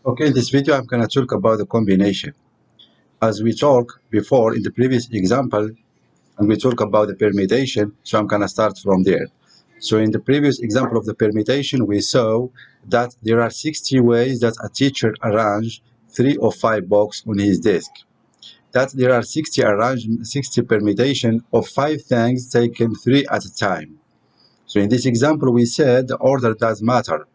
Okay, in this video, I'm going to talk about the combination. As we talked before in the previous example, and we talk about the permutation, so I'm going to start from there. So in the previous example of the permutation, we saw that there are 60 ways that a teacher arrange 3 or 5 boxes on his desk. That there are 60 permutation of 5 things taken 3 at a time. So in this example, we said the order does matter.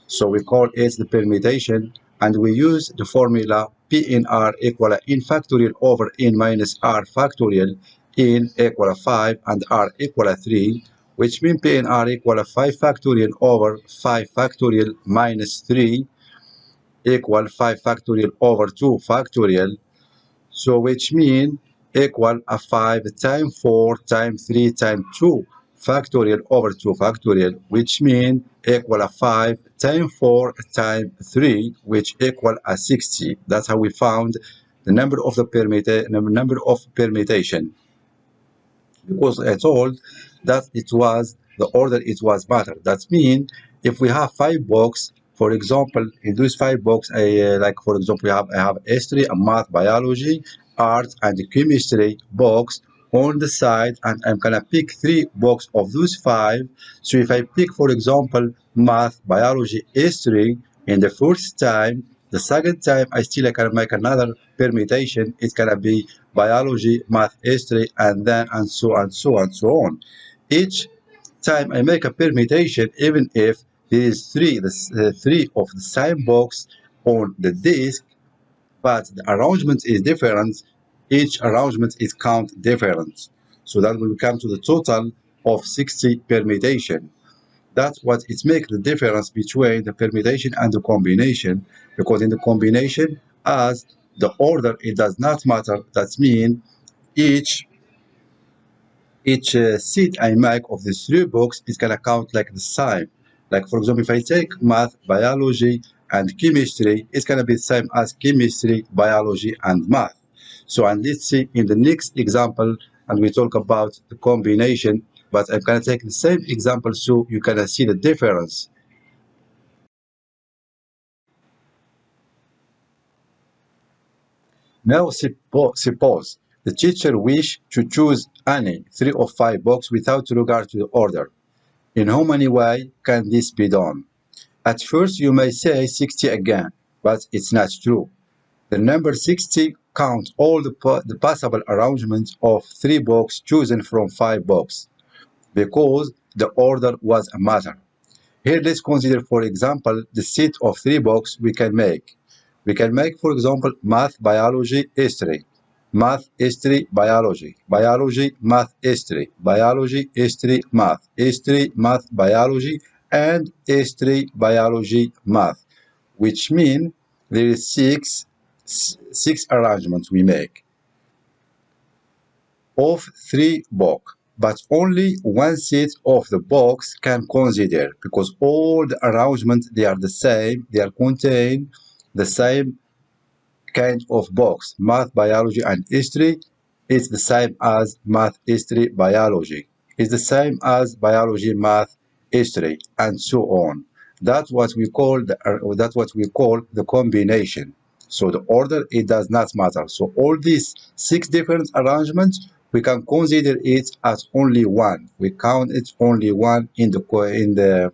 So we call it the permutation, and we use the formula P in R equal n factorial over n minus R factorial, n equal 5 and R equal 3, which means P in R equal 5 factorial over 5 factorial minus 3 equal 5 factorial over 2 factorial. So which mean equal a 5 times 4 times 3 times 2 factorial over 2 factorial, which mean equal a 5 times 4 times 3, which equal a 60. That's how we found the number of the permutation. Because I told that it was the order it was matter. That means if we have 5 boxes, for example, in those 5 boxes, like for example, I have history, a math, biology, art, and chemistry box on the side, and I'm gonna pick 3 boxes of those 5. So if I pick, for example, math, biology, history in the first time, the second time I still can make another permutation. It's gonna be biology, math, history, and then and so on, so on, so on. Each time I make a permutation, even if there is three of the same box on the disk, but the arrangement is different. Each arrangement is count different. So that will come to the total of 60 permutation. That's what it makes the difference between the permutation and the combination, because in the combination, as the order, it does not matter. That means each seat I make of the 3 books is gonna count like the same. Like for example, if I take math, biology, and chemistry, it's gonna be the same as chemistry, biology, and math. So and let's see in the next example, and we talk about the combination, but I'm gonna take the same example so you can see the difference. Now suppose the teacher wish to choose any 3 or 5 books without regard to the order. In how many ways can this be done? At first you may say 60 again, but it's not true. The number 60 counts all the possible arrangements of 3 books chosen from 5 books, because the order was a matter. Here let's consider, for example, the set of 3 books we can make. We can make, for example, math, biology, history. Math, history, biology. Biology, math, history. Biology, history, math. History, math, biology, and history, biology, math. Which mean there is six arrangements we make of 3 books, but only one set of the box can consider, because all the arrangements they are the same, they are contain the same kind of box. Math, biology, and history is the same as math, history, biology. It's the same as biology, math, history, and so on. That's what we call the combination. So the order, it does not matter. So all these 6 different arrangements, we can consider it as only one. We count it only one in the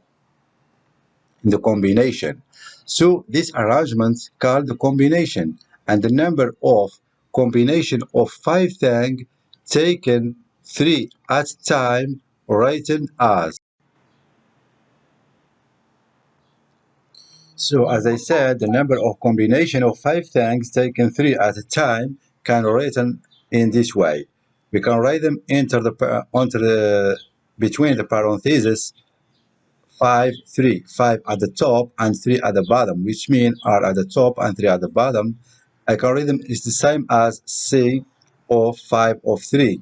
combination. So this arrangement is called the combination, and the number of combination of 5 things taken 3 at a time written as. So as I said, the number of combination of 5 things taken 3 at a time can written in this way. We can write them enter the between the parentheses 5, 3, 5 at the top and 3 at the bottom, which mean are at the top and 3 at the bottom. Algorithm is the same as C of 5 of 3.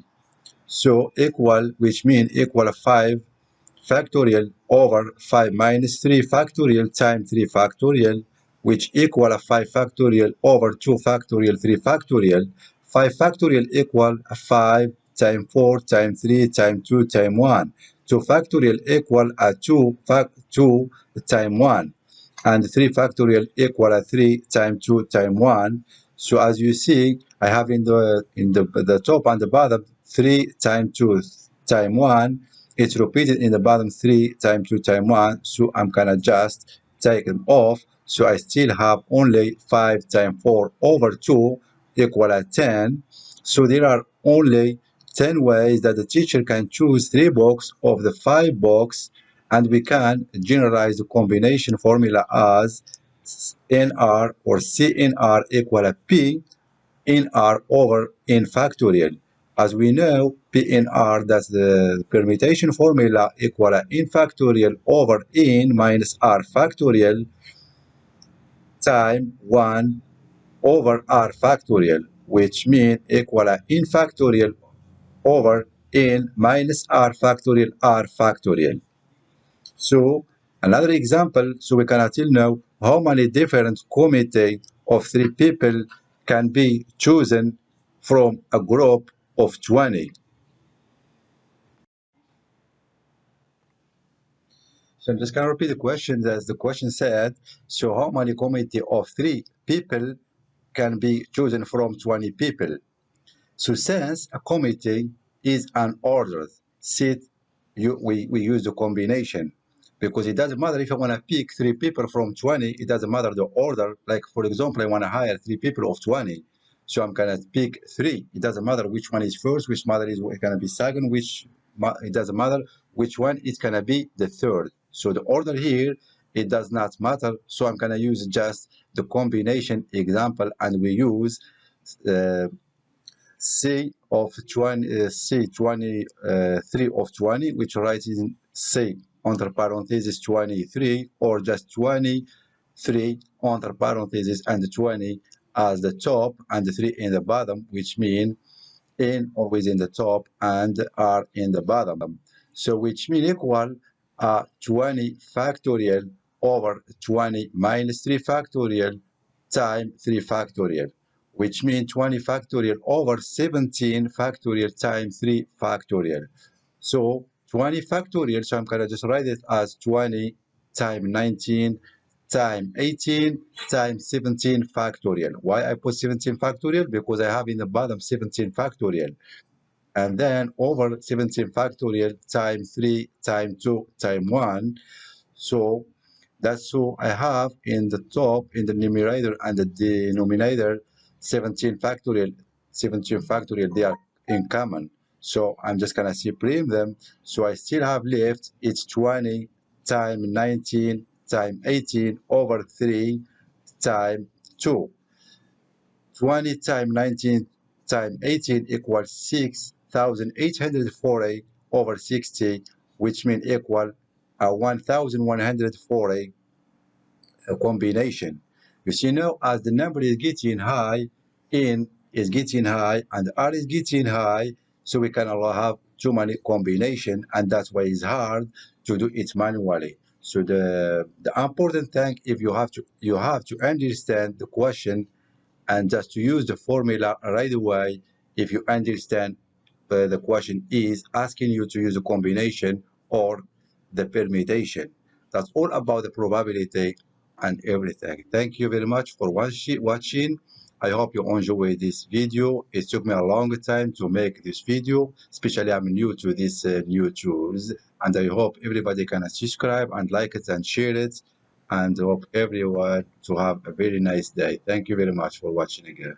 So equal, which mean equal 5 factorial over 5 minus 3 factorial times 3 factorial, which equal 5 factorial over 2 factorial 3 factorial. 5 factorial equal 5 times 4 times 3 times 2 times 1. 2 factorial equal 2 times 1. and 3 factorial equal 3 times 2 times 1. So as you see, I have in the top and the bottom 3 times 2 times 1. It's repeated in the bottom 3 times 2 times 1. So I'm gonna just take them off. So I still have only 5 times 4 over 2 equal 10. So there are only 10 ways that the teacher can choose 3 box of the 5 box, and we can generalize the combination formula as NR or CNR equal P NR over N factorial. As we know, PNR, that's the permutation formula, equal N factorial over N minus R factorial time 1 over R factorial, which means equal N factorial over N minus R factorial R factorial. So another example, so we can tell now how many different committee of 3 people can be chosen from a group of 20. So I'm just going to repeat the question as the question said. So how many committee of 3 people can be chosen from 20 people? So since a committee is an ordered seat, we use the combination, because it doesn't matter if I want to pick 3 people from 20, it doesn't matter the order. Like, for example, I want to hire 3 people of 20. So I'm going to pick 3. It doesn't matter which one is first, which mother is going to be second, it doesn't matter which one is going to be the third. So the order here, it does not matter. So I'm going to use just the combination example, and we use uh, C of 20, C 23 of 20, which writes in C under parentheses 23, or just 23 under parentheses and 20 as the top and the 3 in the bottom, which mean N always in the top and R in the bottom. So which mean equal 20 factorial over 20 minus 3 factorial times 3 factorial, which means 20 factorial over 17 factorial times 3 factorial. So 20 factorial, so I'm going to just write it as 20 times 19 times 18 times 17 factorial. Why I put 17 factorial? Because I have in the bottom 17 factorial. And then over 17 factorial times 3 times 2 times 1. So that's so I have in the top, in the numerator and the denominator, 17 factorial. 17 factorial, they are in common. So I'm just gonna supreme them. So I still have left, it's 20 times 19 times 18 over 3 times 2. 20 times 19 times 18 equals 6,840 over 60, which means equal 1,140 combination. You see now, as the number is getting high, N is getting high, and R is getting high, so we can allow have too many combination, and that's why it's hard to do it manually. So the important thing, if you have to understand the question and just to use the formula right away. If you understand the question is asking you to use a combination or the permutation. That's all about the probability and everything. Thank you very much for watching. I hope you enjoyed this video. It took me a long time to make this video, especially I'm new to these new tools, and I hope everybody can subscribe and like it and share it, and hope everyone to have a very nice day. Thank you very much for watching again.